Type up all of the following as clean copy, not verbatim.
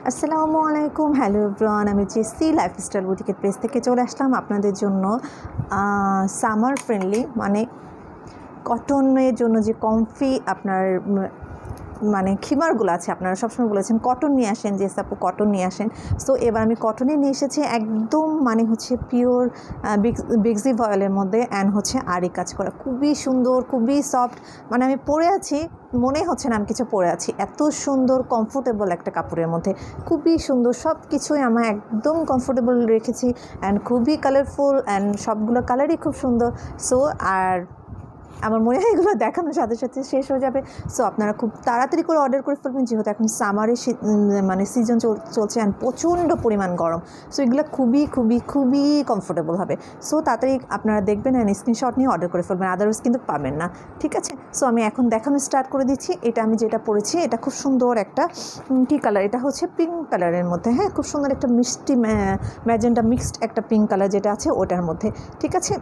আসসালামু আলাইকুম, hello everyone. আমি জেসি লাইফস্টাইল বুটিকের পেজ থেকে চলে আসলাম আপনাদের জন্য সামার ফ্রেন্ডলি মানে কটনের জন্য যে কমফি আপনার মানে খিমারগুলো আছে। আপনারা সবসময় বলেছেন কটন নিয়ে আসেন, যে আপু কটন নিয়ে আসেন। সো এবার আমি কটনে নিয়ে এসেছি একদম মানে হচ্ছে পিওর বিগজি ভয়েলের মধ্যে অ্যান্ড হচ্ছে আরি কাজ করা, খুবই সুন্দর, খুবই সফট। মানে আমি পরে আছি, মনে হচ্ছে না আমি কিছু পরে আছি, এত সুন্দর কমফোর্টেবল একটা কাপড়ের মধ্যে, খুবই সুন্দর। সব কিছুই আমার একদম কমফোর্টেবল রেখেছি অ্যান্ড খুবই কালারফুল অ্যান্ড সবগুলো কালারই খুব সুন্দর। সো আর আমার মনে হয় এগুলো দেখানোর সাথে সাথে শেষ হয়ে যাবে। সো আপনারা খুব তাড়াতাড়ি করে অর্ডার করে ফেলবেন, যেহেতু এখন সামারের মানে সিজন চলছে অ্যান্ড প্রচণ্ড পরিমাণ গরম। সো এগুলো খুবই খুবই খুবই কমফোর্টেবল হবে। সো তাড়াতাড়ি আপনারা দেখবেন অ্যান্ড স্ক্রিনশট নিয়ে অর্ডার করে ফেলবেন, আদারওয়াইজ কিন্তু পাবেন না, ঠিক আছে? সো আমি এখন দেখানো স্টার্ট করে দিচ্ছি। এটা আমি যেটা পরেছি এটা খুব সুন্দর একটা কী কালার, এটা হচ্ছে পিঙ্ক কালারের মধ্যে, হ্যাঁ, খুব সুন্দর একটা মিষ্টি ম্যাজেন্টা মিক্সড একটা পিঙ্ক কালার যেটা আছে ওটার মধ্যে, ঠিক আছে?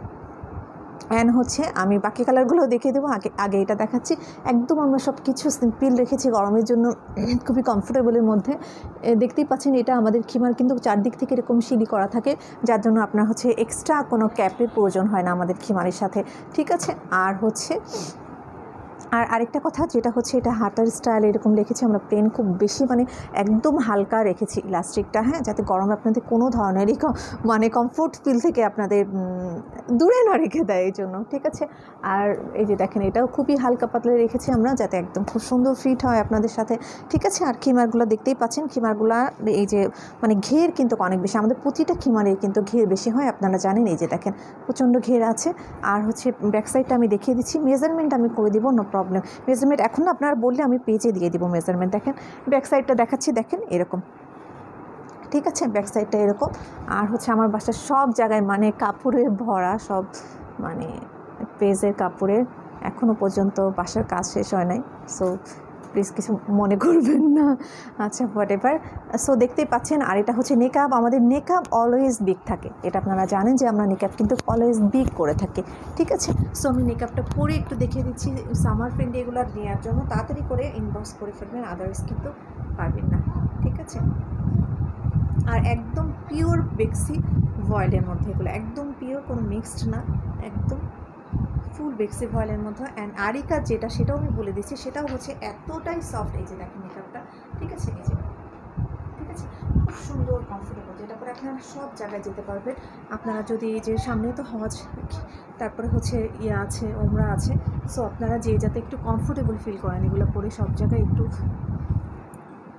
অ্যান্ড হচ্ছে আমি বাকি কালারগুলোও দেখিয়ে দেবো, আগে এটা দেখাচ্ছি। একদম আমরা সব কিছু সিম্পল রেখেছি গরমের জন্য, খুবই কমফোর্টেবলের মধ্যে। দেখতেই পাচ্ছেন এটা আমাদের খিমার কিন্তু চারদিক থেকে এরকম সিলি করা থাকে, যার জন্য আপনার হচ্ছে এক্সট্রা কোনো ক্যাপের প্রয়োজন হয় না আমাদের খিমারের সাথে, ঠিক আছে? আর হচ্ছে আরেকটা কথা যেটা হচ্ছে এটা হাতার স্টাইল এরকম রেখেছি আমরা, প্লেন খুব বেশি মানে একদম হালকা রেখেছি ইলাস্টিকটা, হ্যাঁ, যাতে গরমে আপনাদের কোনো ধরনেরই মানে কমফোর্ট ফিল থেকে আপনাদের দূরে না রেখে দেয়, এই জন্য, ঠিক আছে? আর এই যে দেখেন এটাও খুবই হালকা পাতলা রেখেছি আমরা, যাতে একদম খুব সুন্দর ফিট হয় আপনাদের সাথে, ঠিক আছে? আর খিমারগুলো দেখতেই পাচ্ছেন, খিমারগুলো এই যে মানে ঘের কিন্তু অনেক বেশি, আমাদের প্রতিটা খিমারের কিন্তু ঘের বেশি হয়, আপনারা জানেন। এই যে দেখেন প্রচণ্ড ঘের আছে। আর হচ্ছে ব্যাক সাইডটা আমি দেখিয়ে দিচ্ছি, মেজারমেন্ট আমি করে দিব, নো প্রবলেম। মেজারমেন্ট এখন আপনারা বললে আমি পেজে দিয়ে দিব মেজারমেন্ট। দেখেন ব্যাক সাইডটা দেখাচ্ছি, দেখেন এরকম, ঠিক আছে? ব্যাক সাইডটা এরকম। আর হচ্ছে আমার বাসার সব জায়গায় মানে কাপড়ে ভরা, সব মানে পেজের কাপড়ের, এখনও পর্যন্ত বাসার কাজ শেষ হয় নাই। সো প্লিজ কিছু মনে করবেন না, আচ্ছা, হোয়াট এভার। সো দেখতেই পাচ্ছেন। আর এটা হচ্ছে নেকআপ, আমাদের নেকআপ অলওয়েজ বিগ থাকে, এটা আপনারা জানেন যে আমরা নেকআপ কিন্তু অলওয়েজ বিগ করে থাকি, ঠিক আছে? সো আমি নেকআপটা পরে একটু দেখিয়ে দিচ্ছি সামার ফ্রেন্ডলি এগুলো নেওয়ার জন্য, তাড়াতাড়ি করে ইনবক্স করে ফেলবেন, আদারওয়াইজ কিন্তু পারবেন না, ঠিক আছে? আর একদম পিওর বেক্সি ভয়েলের মধ্যে এগুলো, একদম পিওর, কোনো মিক্সড না, একদম ফুল বেক্সি ভয়েলের মধ্যে। অ্যান্ড আরি কাজ যেটা, সেটাও আমি বলে দিচ্ছি, সেটাও হচ্ছে এতটাই সফট। এই যে দেখেন মেকআপটা, ঠিক আছে? এই যে, ঠিক আছে, খুব সুন্দর কমফোর্টেবল, যেটা করে আপনারা সব জায়গায় যেতে পারবেন। আপনারা যদি এই যে সামনে তো হজ, তারপরে হচ্ছে ইয়া আছে, ওমরা আছে। সো আপনারা যে যাতে একটু কমফোর্টেবল ফিল করেন এগুলো পরে সব জায়গায় একটু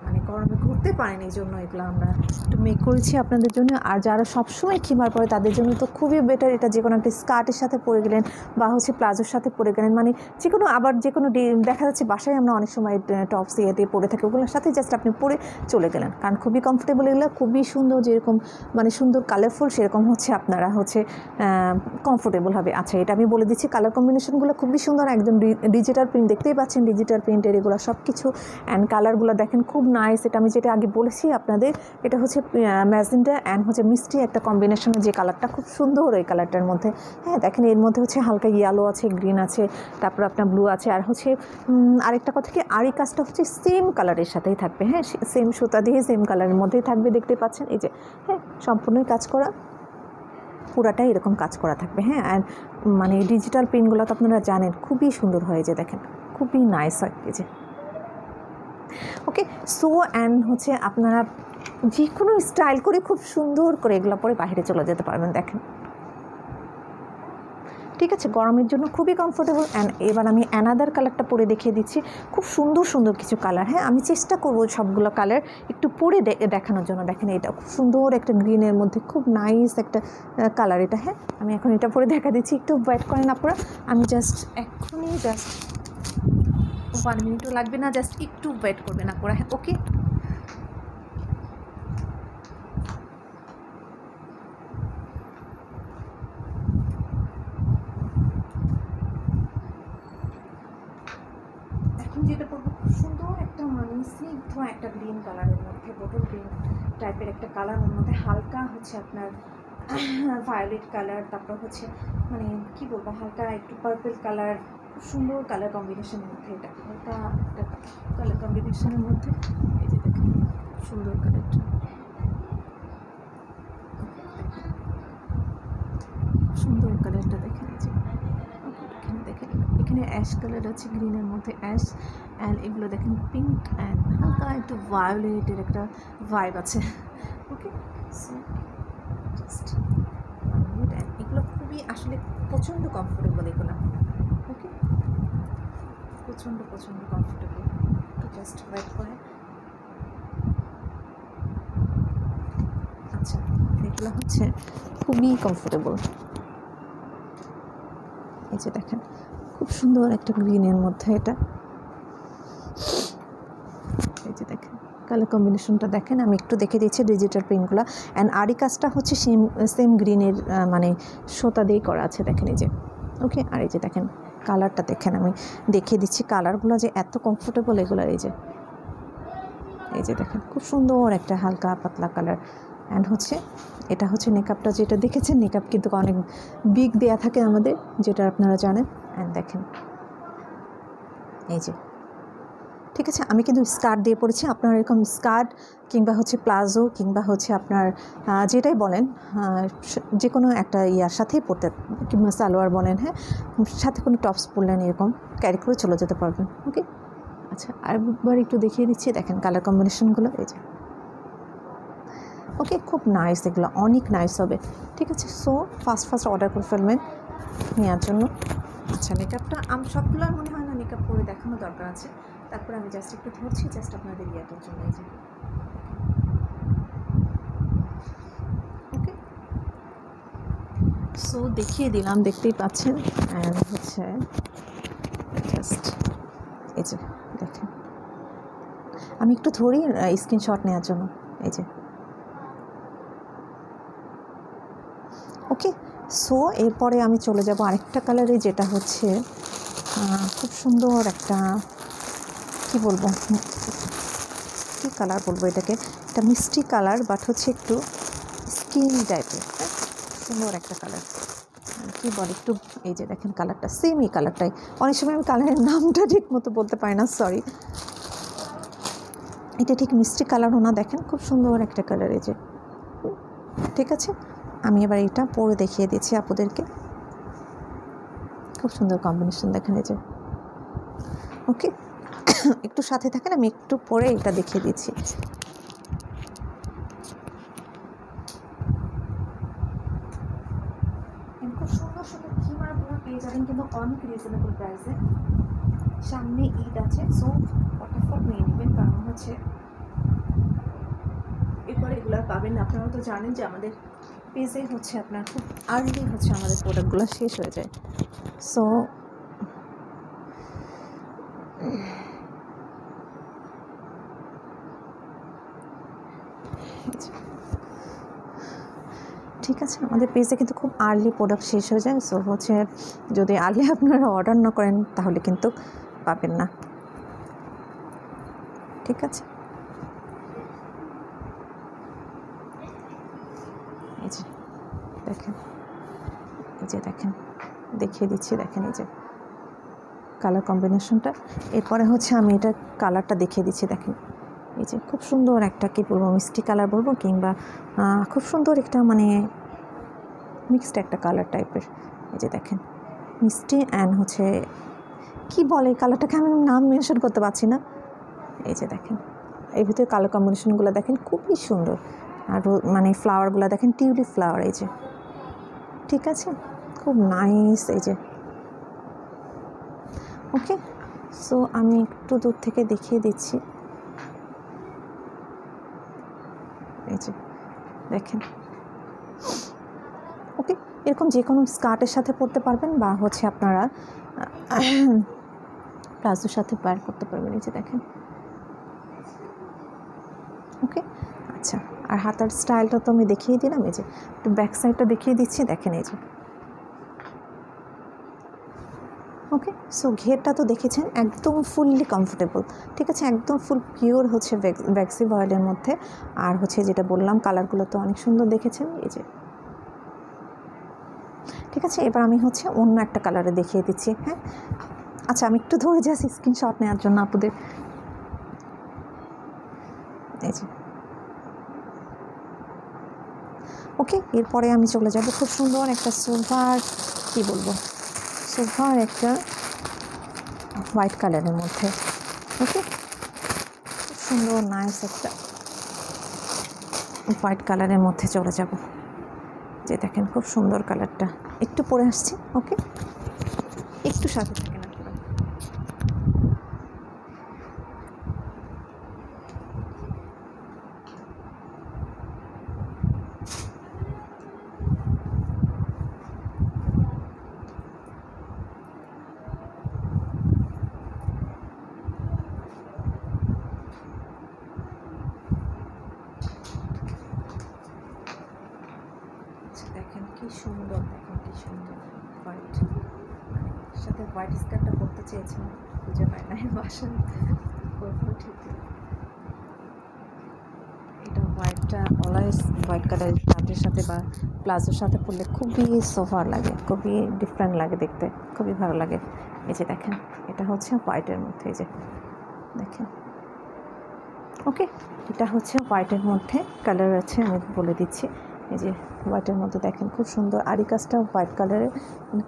মানে গরমে ঘুরতে পারেন, এই জন্য এগুলো আমরা একটু মেক করেছি আপনাদের জন্য। আর যারা সবসময় খিমার পরে তাদের জন্য তো খুবই বেটার, এটা যে কোনো একটা স্কার্টের সাথে পরে গেলেন বা হচ্ছে প্লাজোর সাথে পরে গেলেন, মানে যে কোনো, আবার যে কোনো দেখা যাচ্ছে বাসায় আমরা অনেক সময় টপস দিয়ে পরে থাকি, ওগুলোর সাথে জাস্ট আপনি পরে চলে গেলেন, কারণ খুবই কমফোর্টেবল, এগুলো খুবই সুন্দর, যেরকম মানে সুন্দর কালারফুল সেরকম হচ্ছে আপনারা হচ্ছে কমফোর্টেবল হবে। আচ্ছা, এটা আমি বলে দিচ্ছি, কালার কম্বিনেশনগুলো খুবই সুন্দর, একদম ডিজিটাল প্রিন্ট, দেখতেই পাচ্ছেন ডিজিটাল প্রিন্টের এগুলো সব কিছু। অ্যান্ড কালারগুলো দেখেন খুব নাইস। এটা আমি যেটা আগে বলেছি আপনাদের, এটা হচ্ছে ম্যাজেন্টা অ্যান্ড হচ্ছে মিষ্টি একটা কম্বিনেশনের যে কালারটা, খুব সুন্দর ওই কালারটার মধ্যে, হ্যাঁ। দেখেন এর মধ্যে হচ্ছে হালকা ইয়েলো আছে, গ্রিন আছে, তারপর আপনার ব্লু আছে। আর হচ্ছে আরেকটা কথা কি, আরি কাজটা হচ্ছে সেম কালারের সাথেই থাকবে, হ্যাঁ, সেম সুতা দিয়ে সেম কালারের মধ্যেই থাকবে, দেখতে পাচ্ছেন। এই যে, হ্যাঁ, সম্পূর্ণই কাজ করা, পুরাটাই এরকম কাজ করা থাকবে, হ্যাঁ। আর মানে ডিজিটাল প্রিন্টগুলো তো আপনারা জানেন খুবই সুন্দর হয়, যে দেখেন খুবই নাইস হয়, এই যে, ওকে। সো অ্যান্ড হচ্ছে আপনারা যে কোনো স্টাইল করে খুব সুন্দর করে এগুলো পরে বাইরে চলে যেতে পারবেন, দেখেন, ঠিক আছে? গরমের জন্য খুবই কমফোর্টেবল। অ্যান্ড এবার আমি অ্যানাদার কালারটা পরে দেখিয়ে দিচ্ছি, খুব সুন্দর সুন্দর কিছু কালার, হ্যাঁ, আমি চেষ্টা করবো সবগুলো কালার একটু পরে দেখানোর জন্য। দেখেন এটা খুব সুন্দর একটা গ্রিনের মধ্যে, খুব নাইস একটা কালার এটা, হ্যাঁ। আমি এখন এটা পরে দেখা দিচ্ছি, একটু ওয়েট করেন আপনারা, আমি জাস্ট এখনই 1 মিনিটও লাগবে না, জাস্ট একটু ওয়েট করবেন আপনারা, হ্যাঁ, ওকে। যেটা করবো, খুব সুন্দর একটা মানে স্নিগ্ধ একটা গ্রিন কালারের মধ্যে, বোটল গ্রিন টাইপের একটা কালার, ওর মধ্যে হালকা হচ্ছে আপনার ভায়োলেট কালার, তারপর হচ্ছে মানে কি বলবো, হালকা একটু পার্পল কালার, খুব সুন্দর কালার কম্বিনেশনের মধ্যে, এটা হালকা একটা কালার কম্বিনেশনের মধ্যে, এই যে দেখেন সুন্দর কালারটা, সুন্দর কালারটা দেখেন। এই যে এখানে দেখেন, এখানে অ্যাশ কালার আছে, গ্রিনের মধ্যে অ্যাশ, অ্যান্ড এগুলো দেখেন পিঙ্ক অ্যান্ড হালকা একটু ভায়োলেটের একটা ভাইব আছে। ওকে, সো জাস্ট এগুলো খুবই আসলে প্রচণ্ড কমফোর্টেবল এগুলো। ওকে, প্রচণ্ড কমফোর্টেবল। একটু জাস্ট ওয়েট করে। আচ্ছা, এগুলো হচ্ছে খুবই কমফোর্টেবল। এই যে দেখেন খুব সুন্দর একটা গ্রিনের মধ্যে এটা। এই যে দেখেন কালার কম্বিনেশনটা দেখেন, আমি একটু দেখে দিচ্ছি ডিজিটাল প্রিন্টগুলো। অ্যান্ড আরি কাজটা হচ্ছে সেম গ্রিনের মানে সুতা দিয়ে করা আছে দেখেন। এই যে ওকে, আর এই যে দেখেন কালারটা দেখেন, আমি দেখিয়ে দিচ্ছি কালারগুলো যে এত কমফোর্টেবল এগুলো। এই যে দেখেন খুব সুন্দর একটা হালকা পাতলা কালার। অ্যান্ড হচ্ছে এটা হচ্ছে নেকআপটা, যেটা দেখেছেন নেকআপ কিন্তু অনেক বিগ দেয়া থাকে আমাদের, যেটা আপনারা জানেন। অ্যান্ড দেখেন এই যে, ঠিক আছে, আমি কিন্তু স্কার্ট দিয়ে পরেছি। আপনার এরকম স্কার্ট কিংবা হচ্ছে প্লাজো কিংবা হচ্ছে আপনার যেটাই বলেন, যে কোনো একটা ইয়ার সাথেই পরতে, কিংবা সালোয়ার বলেন, হ্যাঁ, সাথে কোনো টপস পরলেন, এরকম ক্যারি করে চলে যেতে পারবেন। ওকে, আচ্ছা আরেকবার একটু দেখিয়ে দিচ্ছি, দেখেন কালার কম্বিনেশনগুলো। এই যে ওকে, খুব নাইস, এগুলো অনেক নাইস হবে। ঠিক আছে, সো ফার্স্ট অর্ডার করে ফেলবেন নেওয়ার জন্য। আচ্ছা, মেকআপটা সবগুলো মনে হয় না মেকআপ করে দেখানো দরকার আছে, তারপরে আমি জাস্ট একটু ধরছি জাস্ট আপনাদের ইয়াটার জন্য। এই যে ওকে, সো দেখিয়ে দিলাম, দেখতেই পাচ্ছেন। অ্যান্ড হচ্ছে জাস্ট এই যে দেখেন, আমি একটু ধরি স্ক্রিনশট নেওয়ার জন্য। এই যে ওকে, সো এরপরে আমি চলে যাব আরেকটা কালারে, যেটা হচ্ছে খুব সুন্দর একটা, কি বলবো, কী কালার বলবো এটাকে, একটা মিষ্টি কালার, বাট হচ্ছে একটু স্কিন টাইপের, হ্যাঁ, সুন্দর একটা কালার। কী বলে একটু, এই যে দেখেন কালারটা সেম, এই কালারটাই। অনেক সময় আমি কালারের নামটা ঠিক মতো বলতে পারি না, সরি। এটা ঠিক মিষ্টি কালারও না, দেখেন খুব সুন্দর একটা কালার। এই যে ঠিক আছে, আমি এবার এটা পরে দেখিয়ে দিচ্ছি আপুদেরকে। খুব সুন্দর কম্বিনেশন দেখেন। এই যে ওকে, একটু সাথে থাকেন, আমি একটু পরে এটা দেখিয়ে দিচ্ছি। খুব সুন্দর থিমারগুলো পেয়ে যাবেন কিন্তু অনেক রিজনেবল প্রাইসে। সামনে ঈদ আছে, সো ফটাফট নিয়ে নেবেন, কারণ হচ্ছে এরপরে এগুলো পাবেন। আপনারা তো জানেন যে আমাদের পেজে হচ্ছে আপনার খুব আর্লি হচ্ছে আমাদের প্রোডাক্টগুলো শেষ হয়ে যায়। সো ঠিক আছে, আমাদের পেজে কিন্তু খুব আর্লি প্রোডাক্ট শেষ হয়ে যায়। সো হচ্ছে যদি আর্লি আপনারা অর্ডার না করেন তাহলে কিন্তু পাবেন না। ঠিক আছে, এই যে দেখেন, এই যে দেখেন দেখিয়ে দিচ্ছি, দেখেন এই যে কালার কম্বিনেশনটা। এরপরে হচ্ছে আমি এটা কালারটা দেখিয়ে দিচ্ছি, দেখেন এই যে খুব সুন্দর একটা, কি বলবো, মিষ্টি কালার বলবো কিংবা খুব সুন্দর একটা মানে মিক্সড একটা কালার টাইপের। এই যে দেখেন মিষ্টি অ্যান্ড হচ্ছে কি বলে কালারটাকে, আমি নাম মেনশন করতে পারছি না। এই যে দেখেন এর ভিতরে কালার কম্বিনেশনগুলো দেখেন খুবই সুন্দর। আর মানে ফ্লাওয়ারগুলো দেখেন টিউলিপ ফ্লাওয়ার। এই যে ঠিক আছে, খুব নাইস। এই যে ওকে, সো আমি একটু দূর থেকে দেখিয়ে দিচ্ছি। এই যে দেখেন ওকে, এরকম যে কোনো স্কার্টের সাথে পরতে পারবেন বা হচ্ছে আপনারা প্লাজোর সাথে ওয়্যার করতে পারবেন। এই যে দেখেন ওকে, আচ্ছা, আর হাতার স্টাইলটা তো আমি দেখিয়ে দিলাম। এই যে একটু ব্যাক সাইডটা দেখিয়ে দিচ্ছি, দেখেন এই যে ওকে। সো ঘেরটা তো দেখেছেন, একদম ফুললি কমফোর্টেবল। ঠিক আছে, একদম ফুল পিওর হচ্ছে ভ্যাক্সি ভয়েলের মধ্যে। আর হচ্ছে যেটা বললাম কালারগুলো তো অনেক সুন্দর দেখেছেন। এই যে ঠিক আছে, এবার আমি হচ্ছে অন্য একটা কালারে দেখিয়ে দিচ্ছি। হ্যাঁ, আচ্ছা, আমি একটু ধরে যাচ্ছি স্ক্রিনশট নেওয়ার জন্য আপুদের। এই যে ওকে, এরপরে আমি চলে যাব খুব সুন্দর একটা সোফার, কী বলবো, সোফার একটা হোয়াইট কালারের মধ্যে। ওকে, খুব সুন্দর নাইস একটা হোয়াইট কালারের মধ্যে চলে যাব। যে দেখেন খুব সুন্দর কালারটা, একটু পরে আসছি। ওকে, একটু সাথে থাকেন আপনারা। দেখেন কি সুন্দর, দেখেন কি সুন্দর হোয়াইট, সাথে হোয়াইট স্কার্টটা পরতে চেয়েছিলাম, খুঁজে পাই নাই বাসায়, কোথাও ঠিক নেই। এটা হোয়াইটটা অলওয়েজ হোয়াইট কালারের শার্টের সাথে বা প্লাজোর সাথে পরলে খুবই সোফার লাগে, খুবই ডিফারেন্ট লাগে দেখতে, খুবই ভালো লাগে। এই যে দেখেন, এটা হচ্ছে হোয়াইটের মধ্যে, এই যে দেখেন। ওকে, এটা হচ্ছে হোয়াইটের মধ্যে কালার আছে, আমি বলে দিচ্ছি। এই যে হোয়াইটের মধ্যে দেখেন খুব সুন্দর, আরি কাজটা হোয়াইট কালারের,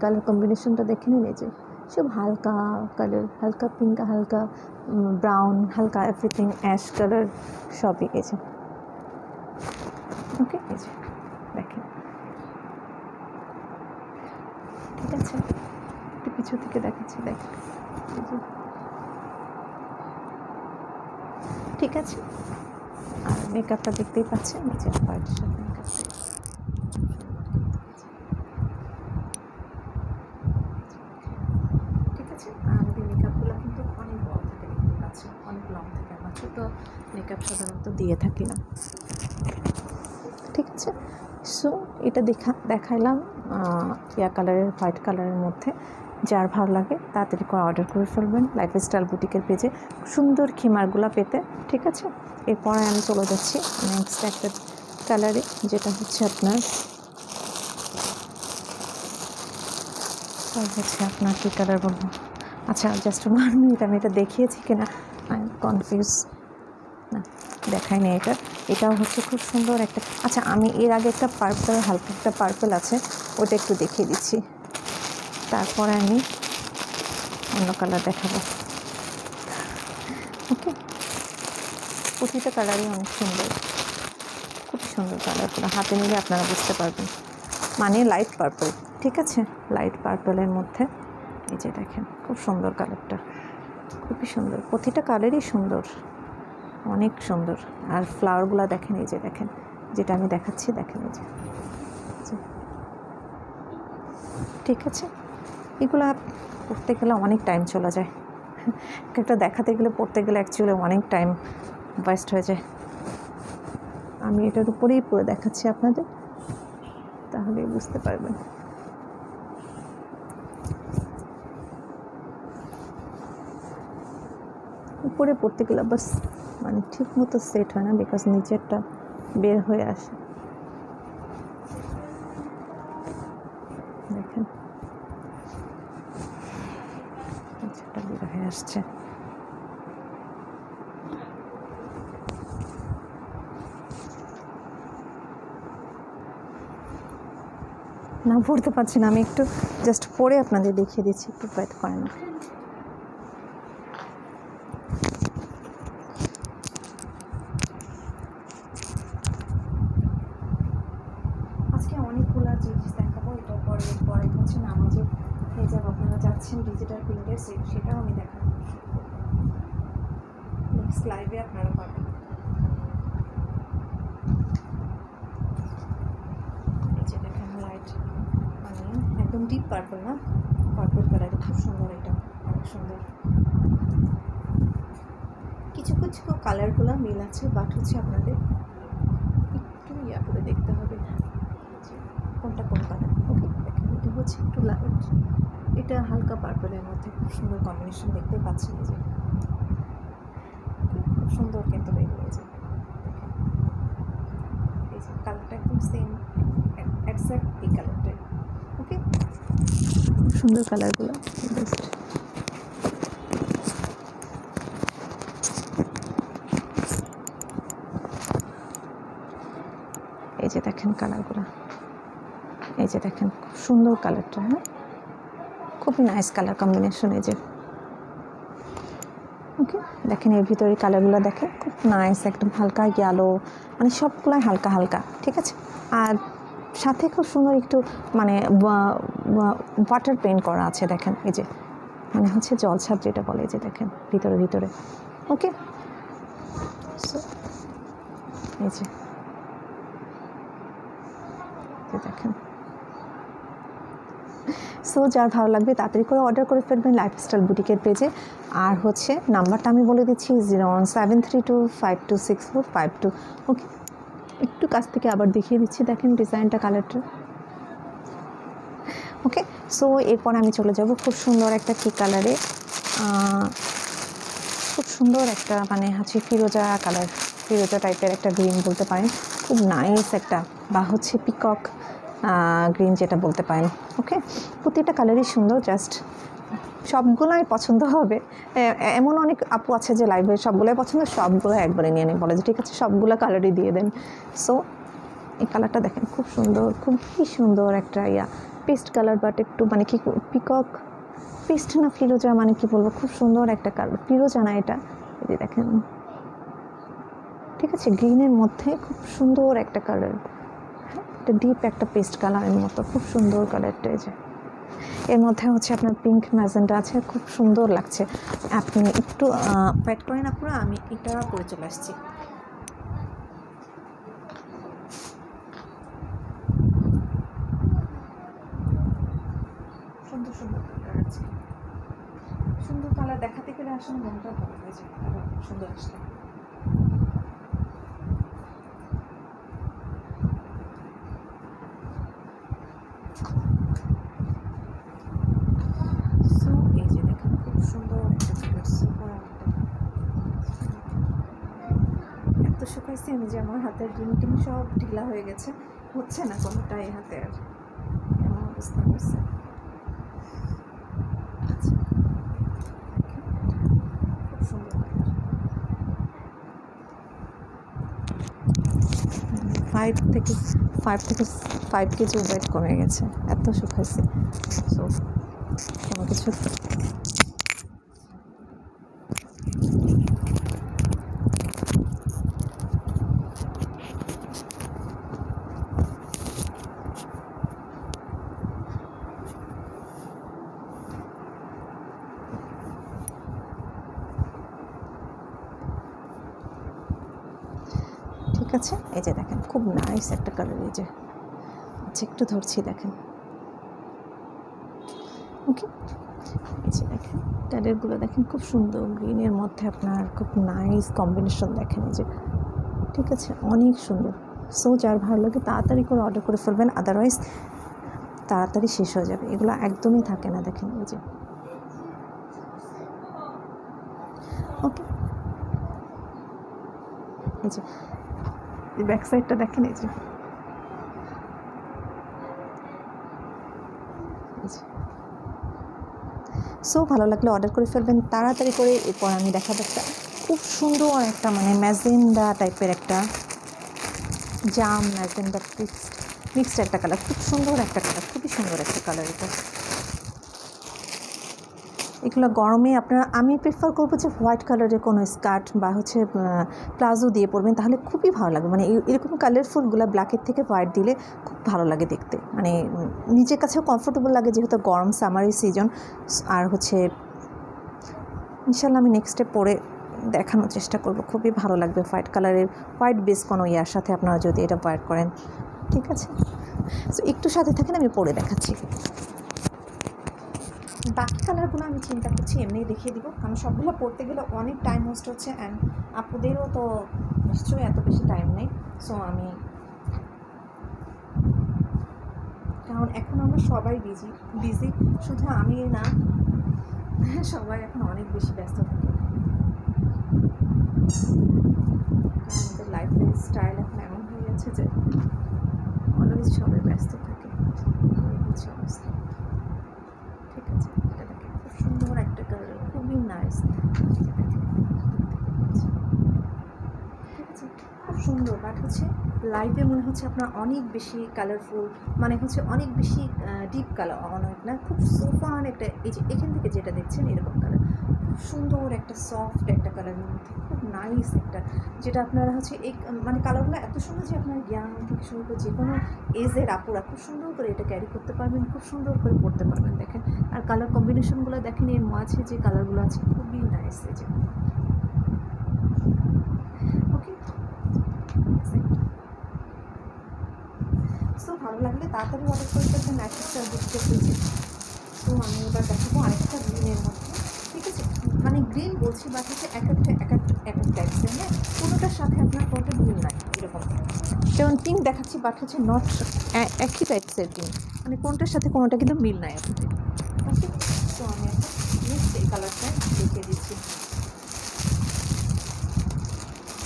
কালার কম্বিনেশনটা দেখে নিন। এই যে সব হালকা কালার, হালকা পিঙ্ক, হালকা ব্রাউন, হালকা এভরিথিং অ্যাশ কালার সবই। এই যে ওকে, এই যে দেখেন, ঠিক আছে, একটু পিছু থেকে দেখাচ্ছি, দেখেন এই যে, ঠিক আছে। আর মেকআপটা দেখতেই পাচ্ছেন, নিচে হোয়াইটের সাথে মেকআপ, ঠিক আছে। আমাদের মেকআপগুলো কিন্তু অনেক বড় থাকে, দেখতে পাচ্ছেন অনেক লং থাকে, আমরা ছোটো মেকআপ সাধারণত দিয়ে থাকি না, ঠিক আছে। সো এটা দেখাইলাম ইয়া কালারের, হোয়াইট কালারের মধ্যে। যার ভালো লাগে তাড়াতাড়ি করে অর্ডার করে ফেলবেন লাইফস্টাইল বুটিকের পেজে, সুন্দর খিমারগুলো পেতে, ঠিক আছে। এরপরে আমি চলে যাচ্ছি নেক্সট একটা কালারে, যেটা হচ্ছে আপনার কী কালার বলবো, আচ্ছা জাস্ট 1 মিনিট, আমি এটা দেখিয়েছি কিনা আই এম কনফিউজ, না দেখায়নি এটা। এটাও হচ্ছে খুব সুন্দর একটা, আচ্ছা আমি এর আগে একটা পার্পল, হালকা একটা পার্পল আছে, ওটা একটু দেখিয়ে দিচ্ছি, তারপরে আমি অন্য কালার দেখাবো। ওকে, প্রতিটা কালারই অনেক সুন্দর, খুব সুন্দর কালারগুলো, হাতে নিলে আপনারা বুঝতে পারবেন, মানে লাইট পার্পল, ঠিক আছে, লাইট পার্পলের মধ্যে। এই যে দেখেন খুব সুন্দর কালারটা, খুবই সুন্দর, প্রতিটা কালারই সুন্দর, অনেক সুন্দর। আর ফ্লাওয়ারগুলো দেখেন, এই যে দেখেন, যেটা আমি দেখাচ্ছি দেখেন, এই যে, ঠিক আছে। এগুলা পড়তে গেলে অনেক টাইম চলে যায়, একটা দেখাতে গেলে পড়তে গেলে অ্যাকচুয়ালি অনেক টাইম ওয়েস্ট হয়ে যায়। আমি এটার উপরেই পরে দেখাচ্ছি আপনাদের, তাহলে বুঝতে পারবেন। উপরে পড়তে গেলে বাস মানে ঠিক মতো সেট হয় না, বিকজ নিচেরটা বের হয়ে আসে, দেখেন নিচেরটা বের হয়ে আসছে। না পড়তে পারছি না, আমি একটু জাস্ট পরে আপনাদের দেখিয়ে দিচ্ছি, একটু ওয়েট করেন। আজকে অনেকগুলো জিনিস দেখাবো, এটার পরে হচ্ছে নামাজের হিজাব, আপনারা যাচ্ছেন ডিজিটাল প্রিন্টের সেট, সেটাও আমি দেখাবো নেক্সট লাইভে, আপনারা পাবেন। এই যে দেখেন লাইট, মানে একদম ডিপ পার্পল না, পার্পল কালারে, খুব সুন্দর, এটা অনেক সুন্দর। কিছু কিছু কালারগুলো মিল আছে, বাট হচ্ছে আপনাদের একটু ইয়া করে দেখতে হবে কোনটা কোন কালার। ওকে, দেখেন এটা হচ্ছে একটু লাইট, এটা হালকা পার্পলের মধ্যে, খুব সুন্দর কম্বিনেশন দেখতে পাচ্ছেন, এই যে খুব সুন্দর কিন্তু বের হয়ে যায়, দেখেন এই যে কালারটা একদম সেম এক্স্যাক্ট এই কালারটাই। ওকে, খুব সুন্দর কালারগুলো, জাস্ট এই যে দেখেন কালারগুলো, এই যে দেখেন খুব সুন্দর কালারটা, হ্যাঁ খুবই নাইস কালার কম্বিনেশন। এই যে ওকে দেখেন এর ভিতরে কালারগুলো দেখেন খুব নাইস, একদম হালকা ইয়েলো, মানে সবগুলাই হালকা হালকা, ঠিক আছে। আর সাথে খুব সুন্দর একটু মানে ওয়াটার পেইন্ট করা আছে দেখেন, এই যে মানে হচ্ছে জলছাপ যেটা বলে, যে দেখেন ভিতরে ভিতরে। ওকে সো এই যে দেখেন, সো যার ভালো লাগবে তাড়াতাড়ি করে অর্ডার করে ফেলবেন লাইফস্টাইল বুটিকের পেজে। আর হচ্ছে নাম্বারটা আমি বলে দিচ্ছি 01732526452। ওকে একটু কাছ থেকে আবার দেখিয়ে দিচ্ছি, দেখেন ডিজাইনটা, কালারটা। ওকে সো এরপর আমি চলে যাব খুব সুন্দর একটা কি কালারে, খুব সুন্দর একটা মানে হচ্ছে ফিরোজা কালার, ফিরোজা টাইপের একটা গ্রিন বলতে পারেন, খুব নাইস একটা, বা হচ্ছে পিকক গ্রিন যেটা বলতে পারেন। ওকে প্রতিটা কালারই সুন্দর, জাস্ট সবগুলোই পছন্দ হবে। এমন অনেক আপু আছে যে লাইভে সবগুলোই পছন্দ, সবগুলো একবারে নিয়ে নেন, বলে যে ঠিক আছে সবগুলো কালারই দিয়ে দেন। সো এই কালারটা দেখেন খুব সুন্দর, খুবই সুন্দর একটা পেস্ট কালার, বাট একটু মানে কি পিকক পেস্ট না ফিরোজা, মানে কি বলবো, খুব সুন্দর একটা কালার, ফিরোজা না এটা, এই যে দেখেন ঠিক আছে গ্রিনের মধ্যে খুব সুন্দর একটা কালার, একটা ডিপ একটা পেস্ট কালারের মতো খুব সুন্দর কালারটা। এই যে এর মধ্যে হচ্ছে আপনার পিঙ্ক ম্যাজেন্টা আছে, খুব সুন্দর লাগছে। আপনি একটু ওয়েট করেন আপনারা, আমি এটা পরে চলে আসছি। সুন্দর সুন্দর কালার আছে, সুন্দর কালার দেখাতে গেলে আসলে মনটা ভালো হয়ে যায়, সুন্দর আসলে। এই যে দেখেন খুব সুন্দর একটা এত শুকাইছি আমি যে আমার হাতের রিংটিং সব ঢিলা হয়ে গেছে, হচ্ছে না কোনোটাই হাতে, আর এমন অবস্থা হচ্ছে। 5 কেজি ওয়েট কমে গেছে, এত শুকাইছে। সো কোনো কিছু ঠিক আছে। এই যে দেখেন খুব নাইস একটা কালার, এই যে আচ্ছা একটু ধরছি দেখেন। ওকে এই যে দেখেন কালারগুলো দেখেন খুব সুন্দর, গ্রিনের মধ্যে আপনার খুব নাইস কম্বিনেশন দেখেন, এই যে ঠিক আছে অনেক সুন্দর। সো যার ভালো লাগে তাড়াতাড়ি করে অর্ডার করে ফেলবেন, আদারওয়াইজ তাড়াতাড়ি শেষ হয়ে যাবে, এগুলো একদমই থাকে না দেখেন। এই যে ওকে এই যে ব্যাক সাইডটা দেখেন, এই যে সো ভালো লাগলে অর্ডার করে ফেলবেন তাড়াতাড়ি করে। এরপর আমি দেখাবো একটা খুব সুন্দর একটা মানে ম্যাজেন্ডা টাইপের একটা জাম ম্যাজেন্ডা মিক্সড একটা কালার, খুব সুন্দর একটা কালার, খুবই সুন্দর একটা কালার এটা। এগুলো গরমে আপনারা, আমি প্রেফার করবো যে হোয়াইট কালারের কোনো স্কার্ট বা হচ্ছে প্লাজো দিয়ে পরবেন, তাহলে খুবই ভালো লাগবে। মানে এরকম কালারফুলগুলো ব্ল্যাকের থেকে হোয়াইট দিলে খুব ভালো লাগে দেখতে, মানে নিজের কাছেও কমফোর্টেবল লাগে, যেহেতু গরম সামারি সিজন। আর হচ্ছে ইনশাল্লাহ আমি নেক্সটে পরে দেখানোর চেষ্টা করব, খুবই ভালো লাগবে হোয়াইট কালারের, হোয়াইট বেস কোনো ইয়ার সাথে আপনারা যদি এটা ওয়্যার করেন, ঠিক আছে। সো একটু সাথে থাকেন, আমি পরে দেখাচ্ছি। বাকি কালারগুলো আমি চিন্তা করছি এমনি দেখিয়ে দিব, কারণ সবগুলো পড়তে গেলে অনেক টাইম ওয়েস্ট হচ্ছে, অ্যান্ড আপুদেরও তো নিশ্চয়ই এত বেশি টাইম নেই। সো আমি, কারণ এখন আমরা সবাই বিজি, শুধু আমি না, সবাই এখন অনেক বেশি ব্যস্ত থাকে, আমাদের লাইফের স্টাইল এখন এমন হয়ে গেছে যে অলওয়েজ সবাই ব্যস্ত থাকে, হচ্ছে অবস্থা। ঠিক আছে, এটা দেখে খুব সুন্দর একটা কালার, খুবই নাইস, ঠিক আছে। খুব সুন্দর, বাট হচ্ছে লাইভে মনে হচ্ছে আপনার অনেক বেশি কালারফুল, মানে হচ্ছে অনেক বেশি ডিপ কালার, অনেক না, খুব সোফান একটা, এই যে এখান থেকে যেটা দেখছেন এরকম কালার, খুব সুন্দর একটা সফট একটা কালারের মধ্যে, খুব নাইস একটা, যেটা আপনারা হচ্ছে এই মানে কালারগুলো এত সুন্দর যে আপনার ইয়াং থেকে শুরু করে যে কোনো এজের আপুরা খুব সুন্দর করে এটা ক্যারি করতে পারবেন, খুব সুন্দর করে পরতে পারবেন। দেখেন, আর কালার কম্বিনেশনগুলো দেখেন, এর মাঝে যে কালারগুলো আছে খুবই নাইস। এই যে ওকে, সো ভালো লাগলে তাড়াতাড়ি অর্ডার করে ফেলবেন লাইফস্টাইল বুটিকের পেজে। তো আমি এবার দেখাবো আরেকটা গ্রিনের মধ্যে, ঠিক আছে, মানে গ্রিন বলছি বাট হচ্ছে এক একটা টাইপসের, হ্যাঁ, কোনোটার সাথে আপনার কোনোটা মিল নাই এরকম। যেমন পিঙ্ক দেখাচ্ছি বাট হচ্ছে নট একই টাইপসের পিঙ্ক, মানে কোনটার সাথে কোনোটা কিন্তু মিল নাই আপনাদের। ওকে, তো আমি এখন নেক্সট এই কালারটা দেখিয়ে দিচ্ছি,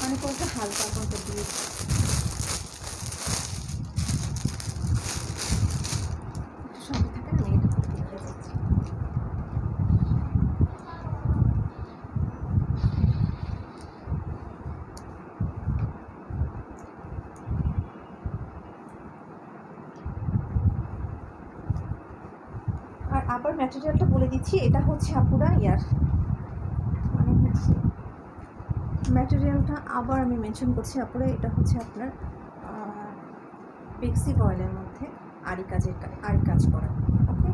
মানে কোনটা হালকা কোনটা দিয়ে সাথে থাকে, আমি এটা দেখিয়ে দিচ্ছি। আর আবার ম্যাটেরিয়ালটা বলে দিচ্ছি, এটা হচ্ছে আপুরা ইয়ার, মানে হচ্ছে ম্যাটেরিয়ালটা আবার আমি মেনশন করছি আপুরা, এটা হচ্ছে আপনার পিক্সি অয়েলের মধ্যে আরি কাজ করা। ওকে,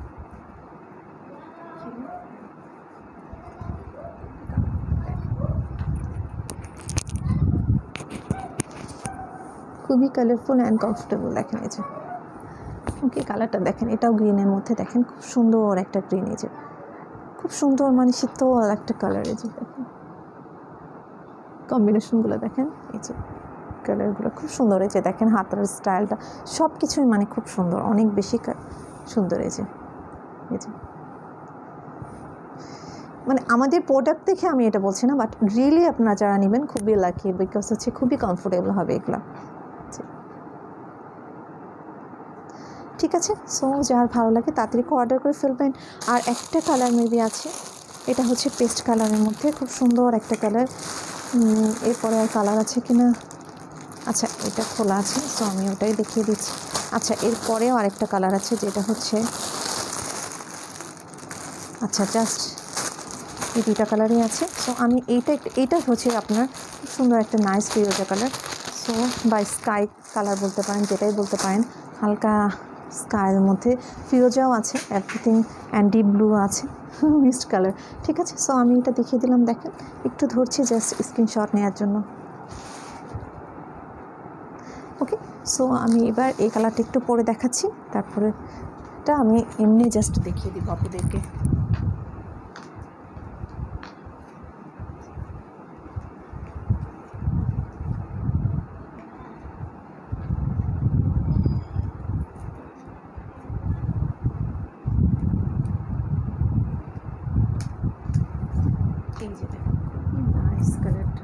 খুবই কালারফুল অ্যান্ড কমফোর্টেবল, দেখেন এই যে, ওকে কালারটা দেখেন, এটাও গ্রিনের মধ্যে, দেখেন খুব সুন্দর একটা গ্রিন, এই যে খুব সুন্দর, মানে শীতল একটা কালার, এই যে দেখেন কম্বিনেশনগুলো দেখেন, এই যে কালারগুলো খুব সুন্দর, এই যে দেখেন হাতার স্টাইলটা সব কিছুই মানে খুব সুন্দর, অনেক বেশি সুন্দর। এই যে মানে আমাদের প্রোডাক্ট দেখে আমি এটা বলছি না, বাট রিয়েলি আপনারা যারা নেবেন খুবই লাকি, বিকজ হচ্ছে খুবই কমফোর্টেবল হবে এগুলো। ঠিক আছে, সো যার ভালো লাগে তাড়াতাড়ি অর্ডার করে ফেলবেন। আর একটা কালার মেবি আছে, এটা হচ্ছে পেস্ট কালারের মধ্যে, খুব সুন্দর একটা কালার। এরপরে আর কালার আছে কি না, আচ্ছা এটা খোলা আছে, সো আমি ওটাই দেখিয়ে দিচ্ছি। আচ্ছা এরপরেও আরেকটা কালার আছে, যেটা হচ্ছে, আচ্ছা জাস্ট এই দুইটা কালারই আছে। সো আমি এইটা হচ্ছে আপনার খুব সুন্দর একটা নাইস ফিরোজা কালার, সো বা স্কাই কালার বলতে পারেন, যেটাই বলতে পারেন, হালকা স্কাইয়ের মধ্যে ফিরোজাও আছে, এভরিথিং অ্যান্ড ডিপ ব্লু আছে, মিক্সড কালার। ঠিক আছে, সো আমি এটা দেখিয়ে দিলাম, দেখেন একটু ধরছি জাস্ট স্ক্রিনশট নেওয়ার জন্য। ওকে, সো আমি এবার এই কালারটা একটু পরে দেখাচ্ছি, তারপরে এটা আমি এমনি জাস্ট দেখিয়ে দিব আপনাদেরকে। এই যে দেখেন খুবই নাইস কালারটা,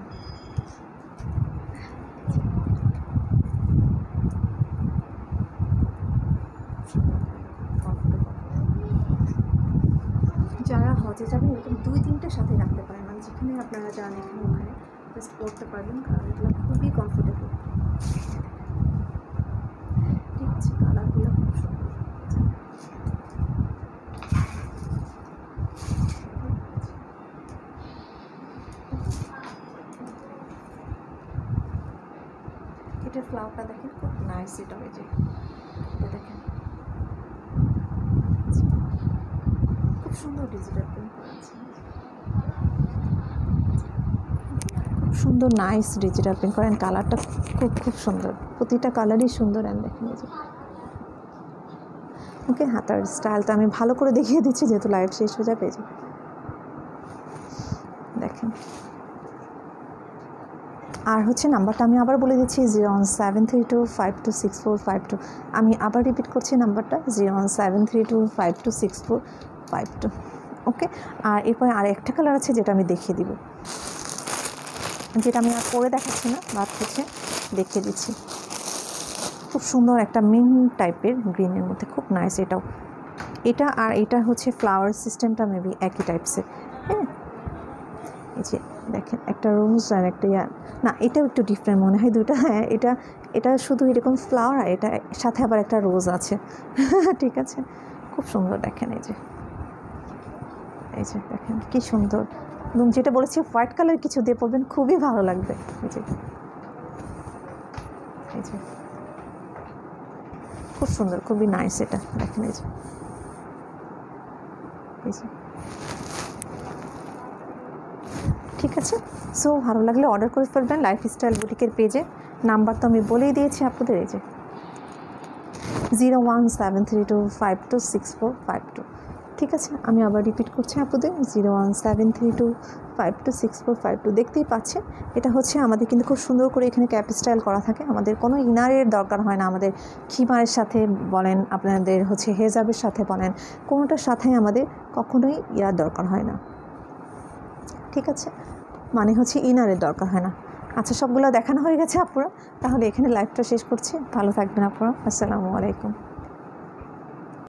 যারা হজে যাবেন এরকম 2-3টার সাথে রাখতে পারেন, মানে যেখানে আপনারা যান এখানে ওখানে জাস্ট পরতে পারবেন, কারণ এগুলো খুবই কমফোর্টেবল। ঠিক আছে, কালারগুলো খুব সুন্দর। এটার ফ্লাওয়ারটা দেখেন খুব নাইস, এটা হয়ে যায়, এটা দেখেন খুব সুন্দর ডিজিটাল প্রিন্ট করা আছে, খুব সুন্দর নাইস ডিজিটাল প্রিন্ট করেন, কালারটা খুব সুন্দর, প্রতিটা কালারই সুন্দর। অ্যান্ড দেখেন এই যে, ওকে হাতার স্টাইলটা আমি ভালো করে দেখিয়ে দিচ্ছি যেহেতু লাইভ শেষ হয়ে যাবে। দেখেন, আর হচ্ছে নাম্বারটা আমি আবার বলে দিচ্ছি, 01732526452। আমি আবার রিপিট করছি নাম্বারটা, 01732526452। ওকে, আর এরপরে আর একটা কালার আছে যেটা আমি দেখিয়ে দিব, যেটা আমি আর পরে দেখাচ্ছি না, বাট হচ্ছে দেখিয়ে দিচ্ছি। খুব সুন্দর একটা মিন্ট টাইপের গ্রিনের মধ্যে, খুব নাইস এটাও। এটা আর এটা হচ্ছে ফ্লাওয়ার সিস্টেমটা মেবি একই টাইপসের, হ্যাঁ এই যে দেখেন একটা রোজ আর একটা না এটাও একটু ডিফারেন্ট মনে হয় দুটো। হ্যাঁ এটা শুধু এরকম ফ্লাওয়ার আর এটা সাথে আবার একটা রোজ আছে। ঠিক আছে, খুব সুন্দর। দেখেন এই যে দেখেন কি সুন্দর। এবং যেটা বলেছি হোয়াইট কালার কিছু দিয়ে পরবেন, খুবই ভালো লাগবে। এই যে খুব সুন্দর, খুবই নাইস এটা। দেখেন এই যে ঠিক আছে। সো ভালো লাগলে অর্ডার করে ফেলবেন লাইফস্টাইল বুটিকের পেজে। নাম্বার তো আমি বলেই দিয়েছি আপনাদের। এই যে 01732526452। ঠিক আছে, আমি আবার রিপিট করছি আপনাদের 01732526452। দেখতেই পাচ্ছেন এটা হচ্ছে আমাদের কিন্তু খুব সুন্দর করে এখানে ক্যাপ স্টাইল করা থাকে। আমাদের কোনো ইনারের দরকার হয় না। আমাদের খিমারের সাথে বলেন, আপনাদের হচ্ছে হেজাবের সাথে বলেন, কোনোটার সাথে আমাদের কখনোই ইয়ার দরকার হয় না। ঠিক আছে, মানে হচ্ছে ইনারের দরকার হয় না। আচ্ছা, সবগুলো দেখানো হয়ে গেছে আপনারা, তাহলে এখানে লাইভটা শেষ করছি। ভালো থাকবেন আপনারা। আসসালামু আলাইকুম।